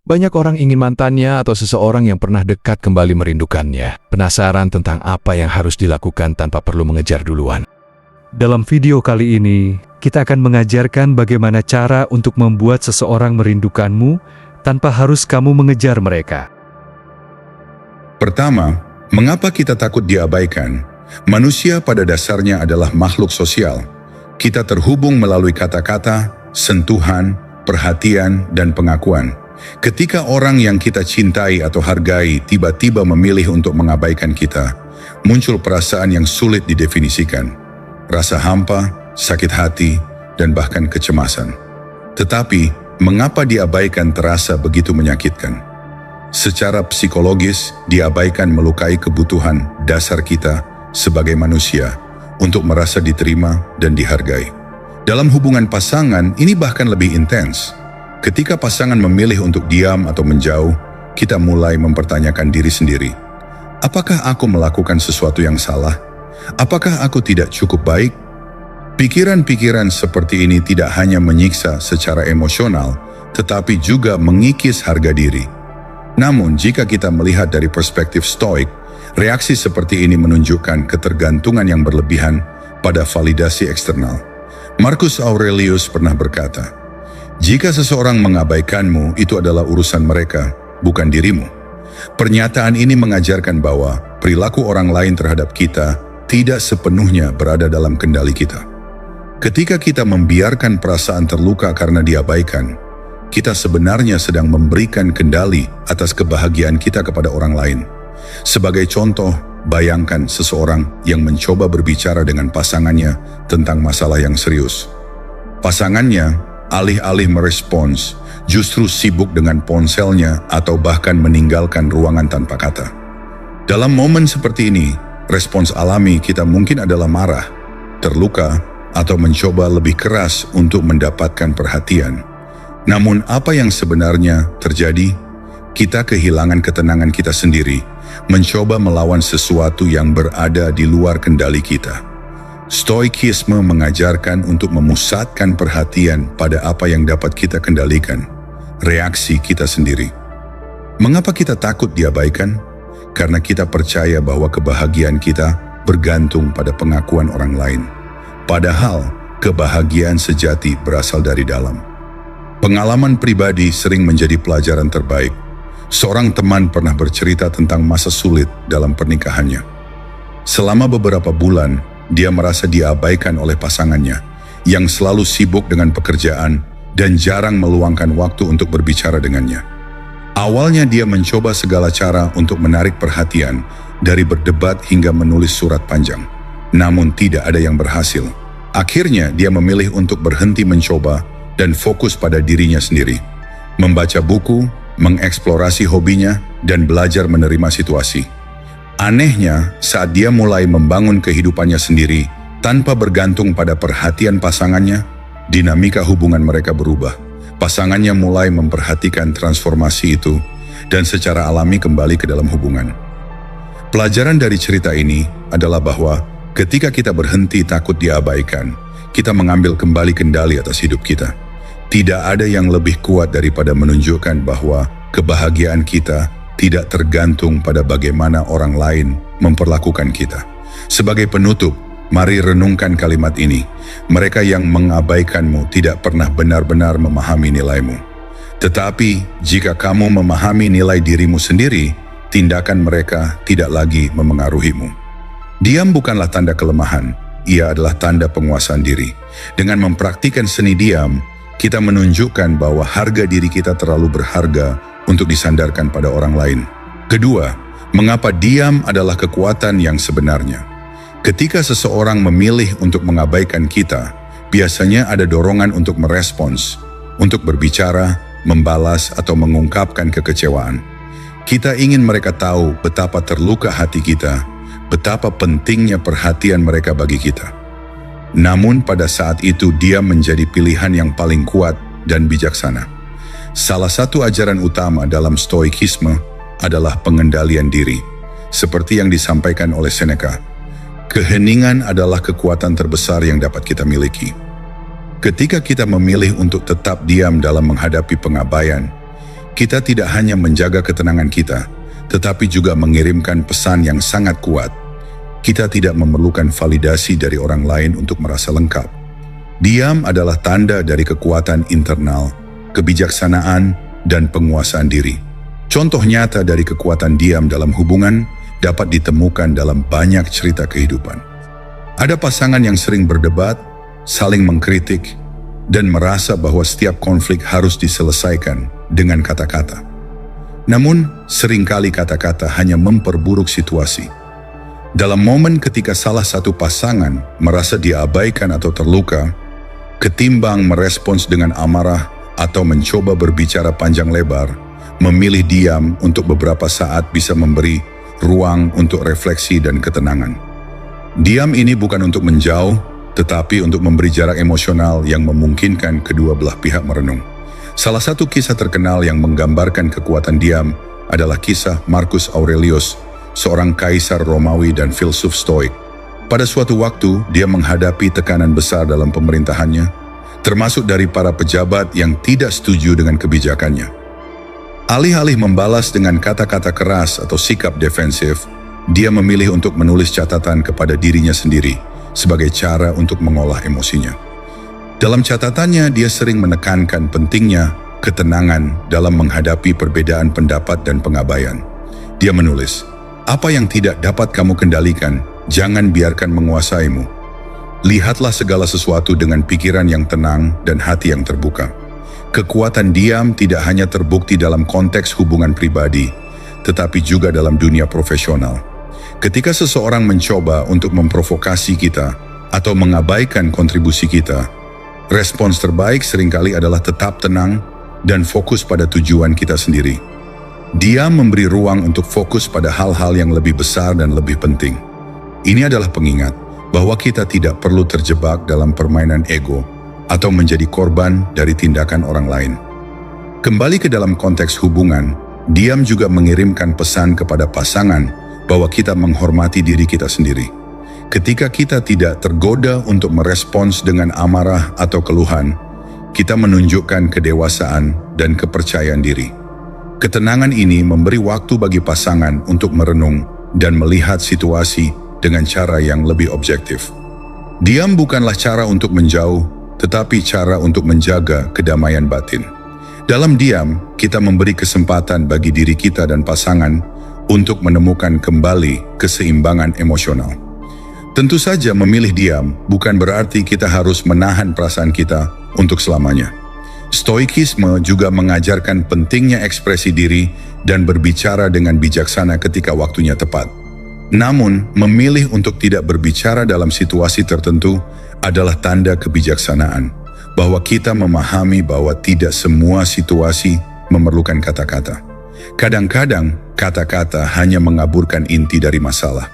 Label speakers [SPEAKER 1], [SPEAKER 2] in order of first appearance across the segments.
[SPEAKER 1] Banyak orang ingin mantannya atau seseorang yang pernah dekat kembali merindukannya. Penasaran tentang apa yang harus dilakukan tanpa perlu mengejar duluan.
[SPEAKER 2] Dalam video kali ini, kita akan mengajarkan bagaimana cara untuk membuat seseorang merindukanmu tanpa harus kamu mengejar mereka.
[SPEAKER 3] Pertama, mengapa kita takut diabaikan? Manusia pada dasarnya adalah makhluk sosial. Kita terhubung melalui kata-kata, sentuhan, perhatian, dan pengakuan. Ketika orang yang kita cintai atau hargai tiba-tiba memilih untuk mengabaikan kita, muncul perasaan yang sulit didefinisikan. Rasa hampa, sakit hati, dan bahkan kecemasan. Tetapi, mengapa diabaikan terasa begitu menyakitkan? Secara psikologis, diabaikan melukai kebutuhan dasar kita sebagai manusia untuk merasa diterima dan dihargai. Dalam hubungan pasangan, ini bahkan lebih intens. Ketika pasangan memilih untuk diam atau menjauh, kita mulai mempertanyakan diri sendiri. Apakah aku melakukan sesuatu yang salah? Apakah aku tidak cukup baik? Pikiran-pikiran seperti ini tidak hanya menyiksa secara emosional, tetapi juga mengikis harga diri. Namun, jika kita melihat dari perspektif Stoik, reaksi seperti ini menunjukkan ketergantungan yang berlebihan pada validasi eksternal. Marcus Aurelius pernah berkata, "Jika seseorang mengabaikanmu, itu adalah urusan mereka, bukan dirimu." Pernyataan ini mengajarkan bahwa perilaku orang lain terhadap kita tidak sepenuhnya berada dalam kendali kita. Ketika kita membiarkan perasaan terluka karena diabaikan, kita sebenarnya sedang memberikan kendali atas kebahagiaan kita kepada orang lain. Sebagai contoh, bayangkan seseorang yang mencoba berbicara dengan pasangannya tentang masalah yang serius. Pasangannya alih-alih merespons, justru sibuk dengan ponselnya atau bahkan meninggalkan ruangan tanpa kata. Dalam momen seperti ini, respons alami kita mungkin adalah marah, terluka, atau mencoba lebih keras untuk mendapatkan perhatian. Namun apa yang sebenarnya terjadi? Kita kehilangan ketenangan kita sendiri, mencoba melawan sesuatu yang berada di luar kendali kita. Stoikisme mengajarkan untuk memusatkan perhatian pada apa yang dapat kita kendalikan, reaksi kita sendiri. Mengapa kita takut diabaikan? Karena kita percaya bahwa kebahagiaan kita bergantung pada pengakuan orang lain. Padahal, kebahagiaan sejati berasal dari dalam. Pengalaman pribadi sering menjadi pelajaran terbaik. Seorang teman pernah bercerita tentang masa sulit dalam pernikahannya. Selama beberapa bulan, dia merasa diabaikan oleh pasangannya, yang selalu sibuk dengan pekerjaan dan jarang meluangkan waktu untuk berbicara dengannya. Awalnya dia mencoba segala cara untuk menarik perhatian, dari berdebat hingga menulis surat panjang. Namun tidak ada yang berhasil. Akhirnya dia memilih untuk berhenti mencoba dan fokus pada dirinya sendiri. Membaca buku, mengeksplorasi hobinya, dan belajar menerima situasi. Anehnya, saat dia mulai membangun kehidupannya sendiri, tanpa bergantung pada perhatian pasangannya, dinamika hubungan mereka berubah. Pasangannya mulai memperhatikan transformasi itu, dan secara alami kembali ke dalam hubungan. Pelajaran dari cerita ini adalah bahwa ketika kita berhenti takut diabaikan, kita mengambil kembali kendali atas hidup kita. Tidak ada yang lebih kuat daripada menunjukkan bahwa kebahagiaan kita tidak tergantung pada bagaimana orang lain memperlakukan kita. Sebagai penutup, mari renungkan kalimat ini. Mereka yang mengabaikanmu tidak pernah benar-benar memahami nilaimu. Tetapi jika kamu memahami nilai dirimu sendiri, tindakan mereka tidak lagi memengaruhimu. Diam bukanlah tanda kelemahan, ia adalah tanda penguasaan diri. Dengan mempraktikkan seni diam, kita menunjukkan bahwa harga diri kita terlalu berharga untuk disandarkan pada orang lain. Kedua, mengapa diam adalah kekuatan yang sebenarnya? Ketika seseorang memilih untuk mengabaikan kita, biasanya ada dorongan untuk merespons, untuk berbicara, membalas, atau mengungkapkan kekecewaan. Kita ingin mereka tahu betapa terluka hati kita, betapa pentingnya perhatian mereka bagi kita. Namun pada saat itu dia menjadi pilihan yang paling kuat dan bijaksana. Salah satu ajaran utama dalam Stoikisme adalah pengendalian diri. Seperti yang disampaikan oleh Seneca, keheningan adalah kekuatan terbesar yang dapat kita miliki. Ketika kita memilih untuk tetap diam dalam menghadapi pengabaian, Kita tidak hanya menjaga ketenangan kita, tetapi juga mengirimkan pesan yang sangat kuat. Kita tidak memerlukan validasi dari orang lain untuk merasa lengkap. Diam adalah tanda dari kekuatan internal, kebijaksanaan, dan penguasaan diri. Contoh nyata dari kekuatan diam dalam hubungan dapat ditemukan dalam banyak cerita kehidupan. Ada pasangan yang sering berdebat, saling mengkritik, dan merasa bahwa setiap konflik harus diselesaikan dengan kata-kata. Namun, seringkali kata-kata hanya memperburuk situasi. Dalam momen ketika salah satu pasangan merasa diabaikan atau terluka, ketimbang merespons dengan amarah atau mencoba berbicara panjang lebar, memilih diam untuk beberapa saat bisa memberi ruang untuk refleksi dan ketenangan. Diam ini bukan untuk menjauh, tetapi untuk memberi jarak emosional yang memungkinkan kedua belah pihak merenung. Salah satu kisah terkenal yang menggambarkan kekuatan diam adalah kisah Marcus Aurelius, seorang kaisar Romawi dan filsuf Stoik. Pada suatu waktu, dia menghadapi tekanan besar dalam pemerintahannya, termasuk dari para pejabat yang tidak setuju dengan kebijakannya. Alih-alih membalas dengan kata-kata keras atau sikap defensif, dia memilih untuk menulis catatan kepada dirinya sendiri sebagai cara untuk mengolah emosinya. Dalam catatannya, dia sering menekankan pentingnya ketenangan dalam menghadapi perbedaan pendapat dan pengabaian. Dia menulis, "Apa yang tidak dapat kamu kendalikan, jangan biarkan menguasaimu. Lihatlah segala sesuatu dengan pikiran yang tenang dan hati yang terbuka." Kekuatan diam tidak hanya terbukti dalam konteks hubungan pribadi, tetapi juga dalam dunia profesional. Ketika seseorang mencoba untuk memprovokasi kita atau mengabaikan kontribusi kita, respons terbaik seringkali adalah tetap tenang dan fokus pada tujuan kita sendiri. Diam memberi ruang untuk fokus pada hal-hal yang lebih besar dan lebih penting. Ini adalah pengingat bahwa kita tidak perlu terjebak dalam permainan ego atau menjadi korban dari tindakan orang lain. Kembali ke dalam konteks hubungan, diam juga mengirimkan pesan kepada pasangan bahwa kita menghormati diri kita sendiri. Ketika kita tidak tergoda untuk merespons dengan amarah atau keluhan, kita menunjukkan kedewasaan dan kepercayaan diri. Ketenangan ini memberi waktu bagi pasangan untuk merenung dan melihat situasi dengan cara yang lebih objektif. Diam bukanlah cara untuk menjauh, tetapi cara untuk menjaga kedamaian batin. Dalam diam, kita memberi kesempatan bagi diri kita dan pasangan untuk menemukan kembali keseimbangan emosional. Tentu saja memilih diam bukan berarti kita harus menahan perasaan kita untuk selamanya. Stoikisme juga mengajarkan pentingnya ekspresi diri dan berbicara dengan bijaksana ketika waktunya tepat. Namun, memilih untuk tidak berbicara dalam situasi tertentu adalah tanda kebijaksanaan, bahwa kita memahami bahwa tidak semua situasi memerlukan kata-kata. Kadang-kadang, kata-kata hanya mengaburkan inti dari masalah.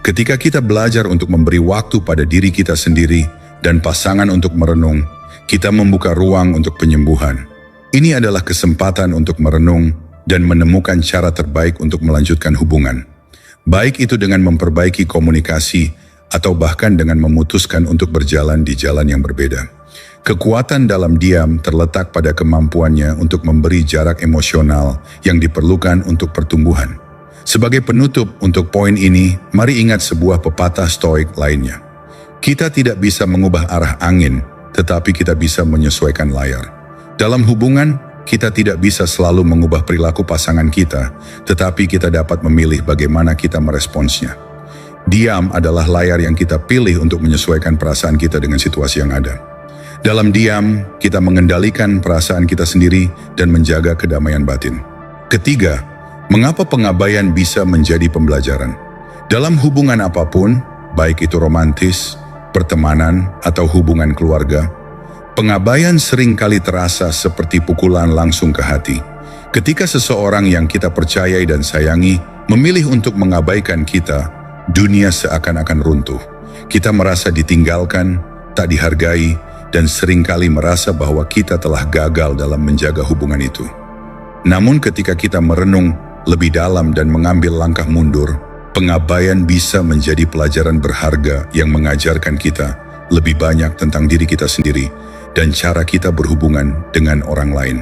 [SPEAKER 3] Ketika kita belajar untuk memberi waktu pada diri kita sendiri dan pasangan untuk merenung, kita membuka ruang untuk penyembuhan. Ini adalah kesempatan untuk merenung dan menemukan cara terbaik untuk melanjutkan hubungan. Baik itu dengan memperbaiki komunikasi atau bahkan dengan memutuskan untuk berjalan di jalan yang berbeda. Kekuatan dalam diam terletak pada kemampuannya untuk memberi jarak emosional yang diperlukan untuk pertumbuhan. Sebagai penutup untuk poin ini, mari ingat sebuah pepatah Stoik lainnya. Kita tidak bisa mengubah arah angin, tetapi kita bisa menyesuaikan layar. Dalam hubungan, kita tidak bisa selalu mengubah perilaku pasangan kita, tetapi kita dapat memilih bagaimana kita meresponsnya. Diam adalah layar yang kita pilih untuk menyesuaikan perasaan kita dengan situasi yang ada. Dalam diam, kita mengendalikan perasaan kita sendiri dan menjaga kedamaian batin. Ketiga, mengapa pengabaian bisa menjadi pembelajaran? Dalam hubungan apapun, baik itu romantis, pertemanan, atau hubungan keluarga, pengabaian seringkali terasa seperti pukulan langsung ke hati. Ketika seseorang yang kita percayai dan sayangi memilih untuk mengabaikan kita, dunia seakan-akan runtuh. Kita merasa ditinggalkan, tak dihargai, dan seringkali merasa bahwa kita telah gagal dalam menjaga hubungan itu. Namun ketika kita merenung lebih dalam dan mengambil langkah mundur, pengabaian bisa menjadi pelajaran berharga yang mengajarkan kita lebih banyak tentang diri kita sendiri dan cara kita berhubungan dengan orang lain.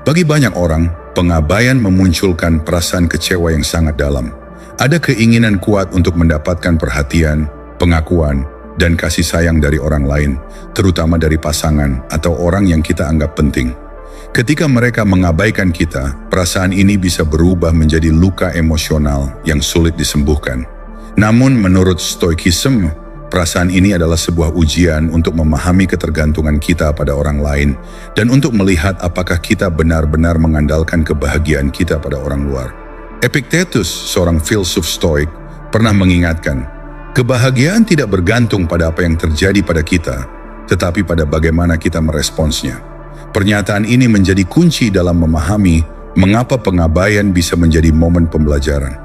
[SPEAKER 3] Bagi banyak orang, Pengabaian memunculkan perasaan kecewa yang sangat dalam. Ada keinginan kuat untuk mendapatkan perhatian, pengakuan, dan kasih sayang dari orang lain, terutama dari pasangan atau orang yang kita anggap penting. Ketika mereka mengabaikan kita, perasaan ini bisa berubah menjadi luka emosional yang sulit disembuhkan. Namun menurut Stoikisme, perasaan ini adalah sebuah ujian untuk memahami ketergantungan kita pada orang lain dan untuk melihat apakah kita benar-benar mengandalkan kebahagiaan kita pada orang luar. Epictetus, seorang filsuf Stoik, pernah mengingatkan, kebahagiaan tidak bergantung pada apa yang terjadi pada kita, tetapi pada bagaimana kita meresponsnya. Pernyataan ini menjadi kunci dalam memahami mengapa pengabaian bisa menjadi momen pembelajaran.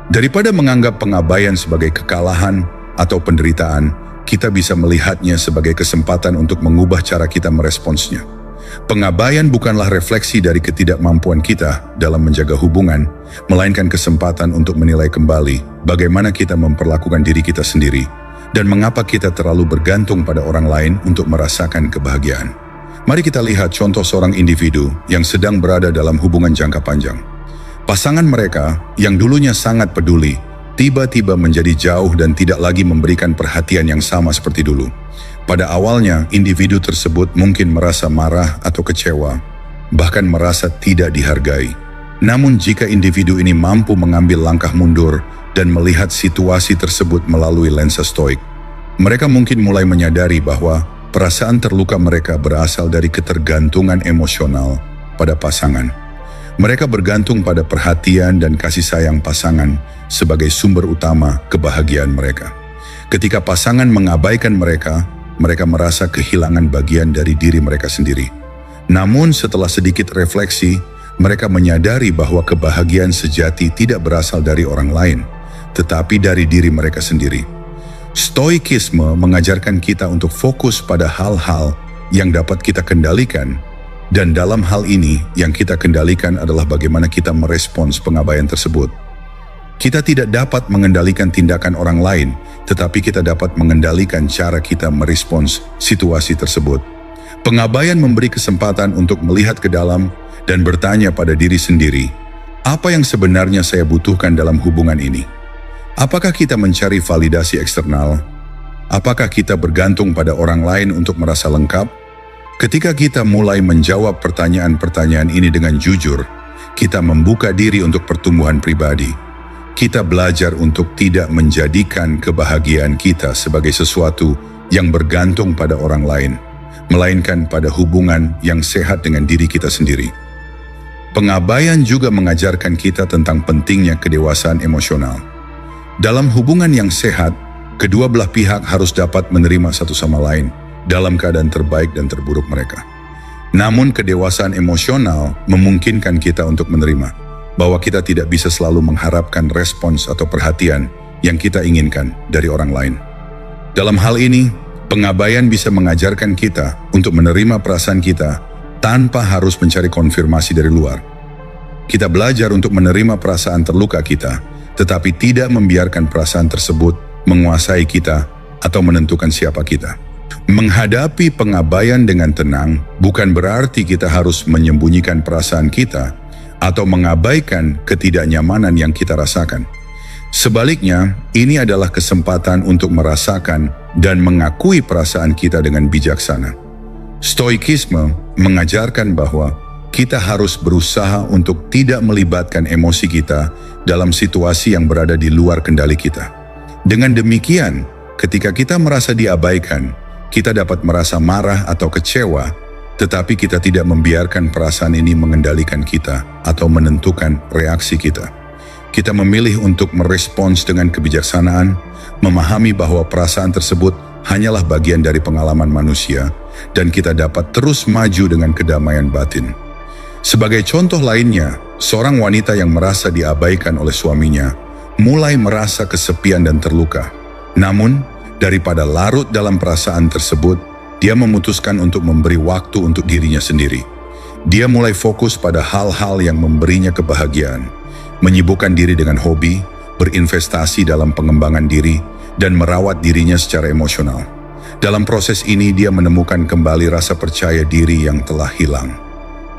[SPEAKER 3] Daripada menganggap pengabaian sebagai kekalahan atau penderitaan, kita bisa melihatnya sebagai kesempatan untuk mengubah cara kita meresponsnya. Pengabaian bukanlah refleksi dari ketidakmampuan kita dalam menjaga hubungan, melainkan kesempatan untuk menilai kembali bagaimana kita memperlakukan diri kita sendiri dan mengapa kita terlalu bergantung pada orang lain untuk merasakan kebahagiaan. Mari kita lihat contoh seorang individu yang sedang berada dalam hubungan jangka panjang. Pasangan mereka yang dulunya sangat peduli, tiba-tiba menjadi jauh dan tidak lagi memberikan perhatian yang sama seperti dulu. Pada awalnya, individu tersebut mungkin merasa marah atau kecewa, bahkan merasa tidak dihargai. Namun jika individu ini mampu mengambil langkah mundur dan melihat situasi tersebut melalui lensa stoik, mereka mungkin mulai menyadari bahwa perasaan terluka mereka berasal dari ketergantungan emosional pada pasangan. Mereka bergantung pada perhatian dan kasih sayang pasangan sebagai sumber utama kebahagiaan mereka. Ketika pasangan mengabaikan mereka, mereka merasa kehilangan bagian dari diri mereka sendiri. Namun setelah sedikit refleksi, mereka menyadari bahwa kebahagiaan sejati tidak berasal dari orang lain, tetapi dari diri mereka sendiri. Stoikisme mengajarkan kita untuk fokus pada hal-hal yang dapat kita kendalikan, dan dalam hal ini yang kita kendalikan adalah bagaimana kita merespons pengabaian tersebut. Kita tidak dapat mengendalikan tindakan orang lain, tetapi kita dapat mengendalikan cara kita merespons situasi tersebut. Pengabaian memberi kesempatan untuk melihat ke dalam dan bertanya pada diri sendiri, apa yang sebenarnya saya butuhkan dalam hubungan ini? Apakah kita mencari validasi eksternal? Apakah kita bergantung pada orang lain untuk merasa lengkap? Ketika kita mulai menjawab pertanyaan-pertanyaan ini dengan jujur, kita membuka diri untuk pertumbuhan pribadi. Kita belajar untuk tidak menjadikan kebahagiaan kita sebagai sesuatu yang bergantung pada orang lain, melainkan pada hubungan yang sehat dengan diri kita sendiri. Pengabaian juga mengajarkan kita tentang pentingnya kedewasaan emosional. Dalam hubungan yang sehat, kedua belah pihak harus dapat menerima satu sama lain dalam keadaan terbaik dan terburuk mereka. Namun kedewasaan emosional memungkinkan kita untuk menerima bahwa kita tidak bisa selalu mengharapkan respons atau perhatian yang kita inginkan dari orang lain. Dalam hal ini, pengabaian bisa mengajarkan kita untuk menerima perasaan kita tanpa harus mencari konfirmasi dari luar. Kita belajar untuk menerima perasaan terluka kita, tetapi tidak membiarkan perasaan tersebut menguasai kita atau menentukan siapa kita. Menghadapi pengabaian dengan tenang bukan berarti kita harus menyembunyikan perasaan kita atau mengabaikan ketidaknyamanan yang kita rasakan. Sebaliknya, ini adalah kesempatan untuk merasakan dan mengakui perasaan kita dengan bijaksana. Stoikisme mengajarkan bahwa kita harus berusaha untuk tidak melibatkan emosi kita dalam situasi yang berada di luar kendali kita. Dengan demikian, ketika kita merasa diabaikan, kita dapat merasa marah atau kecewa, tetapi kita tidak membiarkan perasaan ini mengendalikan kita atau menentukan reaksi kita. Kita memilih untuk merespons dengan kebijaksanaan, memahami bahwa perasaan tersebut hanyalah bagian dari pengalaman manusia, dan kita dapat terus maju dengan kedamaian batin. Sebagai contoh lainnya, seorang wanita yang merasa diabaikan oleh suaminya mulai merasa kesepian dan terluka. Namun, daripada larut dalam perasaan tersebut, dia memutuskan untuk memberi waktu untuk dirinya sendiri. Dia mulai fokus pada hal-hal yang memberinya kebahagiaan, menyibukkan diri dengan hobi, berinvestasi dalam pengembangan diri, dan merawat dirinya secara emosional. Dalam proses ini, dia menemukan kembali rasa percaya diri yang telah hilang.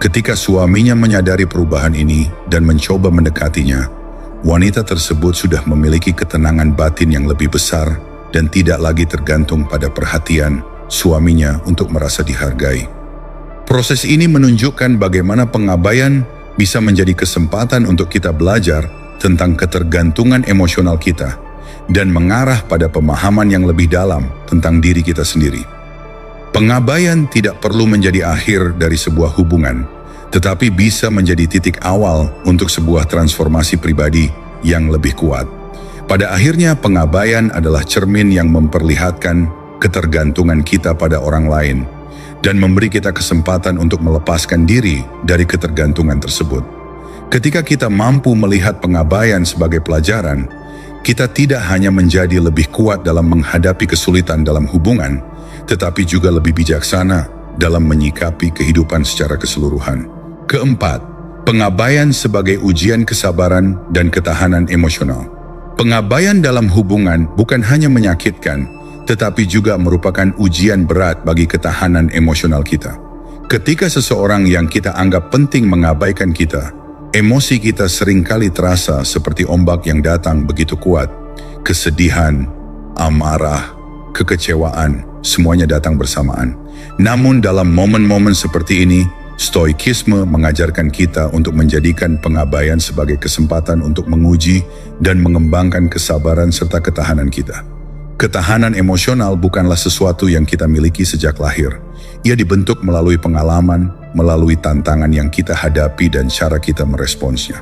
[SPEAKER 3] Ketika suaminya menyadari perubahan ini dan mencoba mendekatinya, wanita tersebut sudah memiliki ketenangan batin yang lebih besar dan tidak lagi tergantung pada perhatian suaminya untuk merasa dihargai. Proses ini menunjukkan bagaimana pengabaian bisa menjadi kesempatan untuk kita belajar tentang ketergantungan emosional kita dan mengarah pada pemahaman yang lebih dalam tentang diri kita sendiri. Pengabaian tidak perlu menjadi akhir dari sebuah hubungan, tetapi bisa menjadi titik awal untuk sebuah transformasi pribadi yang lebih kuat. Pada akhirnya, pengabaian adalah cermin yang memperlihatkan ketergantungan kita pada orang lain dan memberi kita kesempatan untuk melepaskan diri dari ketergantungan tersebut. Ketika kita mampu melihat pengabaian sebagai pelajaran, kita tidak hanya menjadi lebih kuat dalam menghadapi kesulitan dalam hubungan, tetapi juga lebih bijaksana dalam menyikapi kehidupan secara keseluruhan. Keempat, pengabaian sebagai ujian kesabaran dan ketahanan emosional. Pengabaian dalam hubungan bukan hanya menyakitkan, tetapi juga merupakan ujian berat bagi ketahanan emosional kita. Ketika seseorang yang kita anggap penting mengabaikan kita, emosi kita seringkali terasa seperti ombak yang datang begitu kuat. Kesedihan, amarah, kekecewaan, semuanya datang bersamaan. Namun dalam momen-momen seperti ini, Stoikisme mengajarkan kita untuk menjadikan pengabaian sebagai kesempatan untuk menguji dan mengembangkan kesabaran serta ketahanan kita. Ketahanan emosional bukanlah sesuatu yang kita miliki sejak lahir. Ia dibentuk melalui pengalaman, melalui tantangan yang kita hadapi dan cara kita meresponsnya.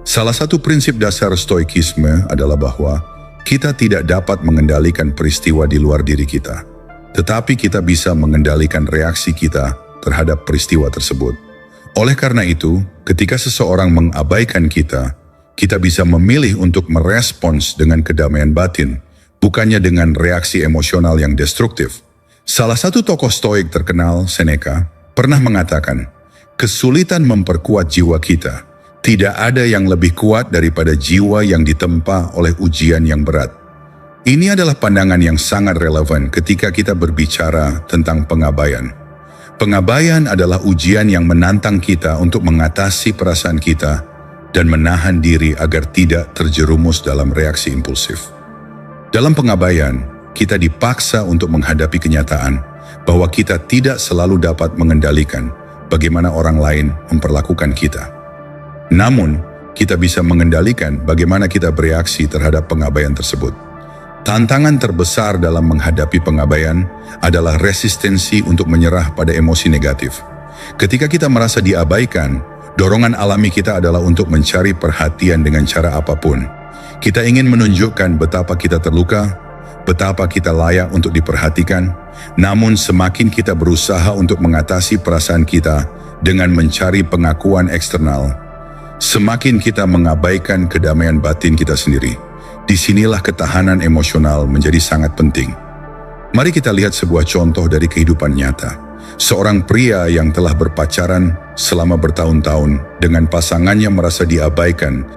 [SPEAKER 3] Salah satu prinsip dasar Stoikisme adalah bahwa kita tidak dapat mengendalikan peristiwa di luar diri kita, tetapi kita bisa mengendalikan reaksi kita terhadap peristiwa tersebut. Oleh karena itu, ketika seseorang mengabaikan kita, kita bisa memilih untuk merespons dengan kedamaian batin, bukannya dengan reaksi emosional yang destruktif. Salah satu tokoh Stoik terkenal, Seneca, pernah mengatakan, kesulitan memperkuat jiwa kita. Tidak ada yang lebih kuat daripada jiwa yang ditempa oleh ujian yang berat. Ini adalah pandangan yang sangat relevan ketika kita berbicara tentang pengabaian. Pengabaian adalah ujian yang menantang kita untuk mengatasi perasaan kita dan menahan diri agar tidak terjerumus dalam reaksi impulsif. Dalam pengabaian, kita dipaksa untuk menghadapi kenyataan bahwa kita tidak selalu dapat mengendalikan bagaimana orang lain memperlakukan kita. Namun, kita bisa mengendalikan bagaimana kita bereaksi terhadap pengabaian tersebut. Tantangan terbesar dalam menghadapi pengabaian adalah resistensi untuk menyerah pada emosi negatif. Ketika kita merasa diabaikan, dorongan alami kita adalah untuk mencari perhatian dengan cara apapun. Kita ingin menunjukkan betapa kita terluka, betapa kita layak untuk diperhatikan, namun semakin kita berusaha untuk mengatasi perasaan kita dengan mencari pengakuan eksternal, semakin kita mengabaikan kedamaian batin kita sendiri. Disinilah ketahanan emosional menjadi sangat penting. Mari kita lihat sebuah contoh dari kehidupan nyata. Seorang pria yang telah berpacaran selama bertahun-tahun dengan pasangannya merasa diabaikan